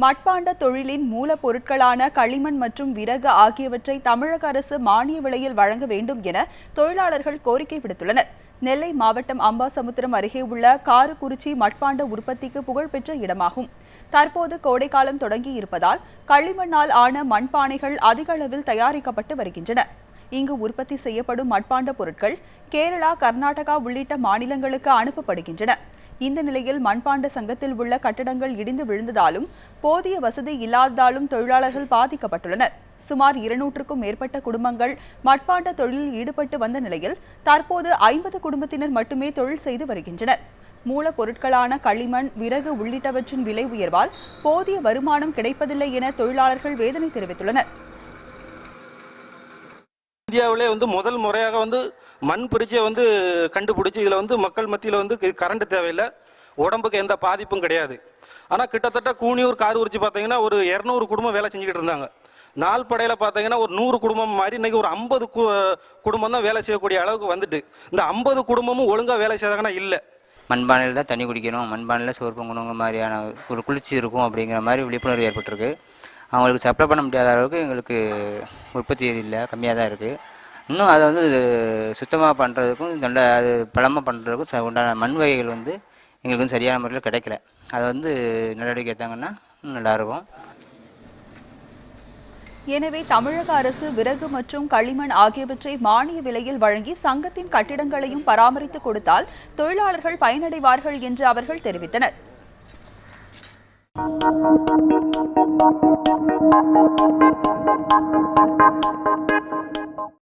மட்பாண்ட தொழிலின் மூலப்பொருட்களான களிமண் மற்றும் விறகு ஆகியவற்றை தமிழக அரசு மானிய விலையில் வழங்க வேண்டும் என தொழிலாளர்கள் கோரிக்கை விடுத்துள்ளனர். நெல்லை மாவட்டம் அம்பாசமுத்திரம் அருகே உள்ள காரக்குறிச்சி மட்பாண்ட உற்பத்திக்கு புகழ்பெற்ற இடமாகும். தற்போது கோடைக்காலம் தொடங்கி இருப்பதால் களிமண்ணால் ஆன மண்பானைகள் அதிக அளவில் தயாரிக்கப்பட்டு வருகின்றன. இங்கு உற்பத்தி செய்யப்படும் மட்பாண்ட பொருட்கள் கேரளா, கர்நாடகா உள்ளிட்ட மாநிலங்களுக்கு அனுப்பப்படுகின்றன. இந்த நிலையில் மண்பாண்ட சங்கத்தில் உள்ள கட்டடங்கள் இடிந்து விழுந்ததாலும் போதிய வசதி இல்லாததாலும் தொழிலாளர்கள் பாதிக்கப்பட்டுள்ளனர். சுமார் 200க்கும் மேற்பட்ட குடும்பங்கள் மட்பாண்ட தொழிலில் ஈடுபட்டு வந்த நிலையில் தற்போது 50 குடும்பத்தினர் மட்டுமே தொழில் செய்து வருகின்றனர். மூலப்பொருட்களான களிமண், விறகு உள்ளிட்டவற்றின் விலை உயர்வால் போதிய வருமானம் கிடைப்பதில்லை என தொழிலாளர்கள் வேதனை தெரிவித்துள்ளனர். இந்தியாவிலே முதல் முறையாக மண் பிரிட்ஜை கண்டுபிடிச்சி இதில் மக்கள் மத்தியில் கரண்ட் தேவையில்லை, உடம்புக்கு எந்த பாதிப்பும் கிடையாது. ஆனால் கிட்டத்தட்ட கூனியூர், காரக்குறிச்சி பார்த்தீங்கன்னா ஒரு 200 குடும்பம் வேலை செஞ்சுக்கிட்டு இருந்தாங்க. நாள்படையில் பார்த்தீங்கன்னா ஒரு 100 குடும்பம் மாதிரி இன்னைக்கு ஒரு 50 குடும்பம் தான் வேலை செய்யக்கூடிய அளவுக்கு வந்துட்டு. இந்த 50 குடும்பமும் ஒழுங்காக வேலை செய்தாங்கன்னா இல்லை. மண்பானையில் தான் தண்ணி குடிக்கணும், மண்பானையில் சோறு பொங்கணுங்க மாதிரியான ஒரு குளிர்ச்சி இருக்கும் அப்படிங்கிற மாதிரி விழிப்புணர்வு ஏற்பட்டிருக்கு. அவங்களுக்கு சப்ளை பண்ண முடியாத அளவுக்கு எங்களுக்கு உற்பத்தி இல்லை, கம்மியாக தான் இருக்குது. இன்னும் அதை சுத்தமாக பண்ணுறதுக்கும் நல்ல அது பலமாக பண்ணுறதுக்கும் உண்டான மண் வகைகள் எங்களுக்கு சரியான முறையில் கிடைக்கல. அதை நடவடிக்கை எடுத்தாங்கன்னா நல்லாயிருக்கும். எனவே தமிழக அரசு விறகு மற்றும் களிமண் ஆகியவற்றை மானிய விலையில் வழங்கி சங்கத்தின் கட்டிடங்களையும் பராமரித்து கொடுத்தால் தொழிலாளர்கள் பயனடைவார்கள் என்று அவர்கள் தெரிவித்தனர்.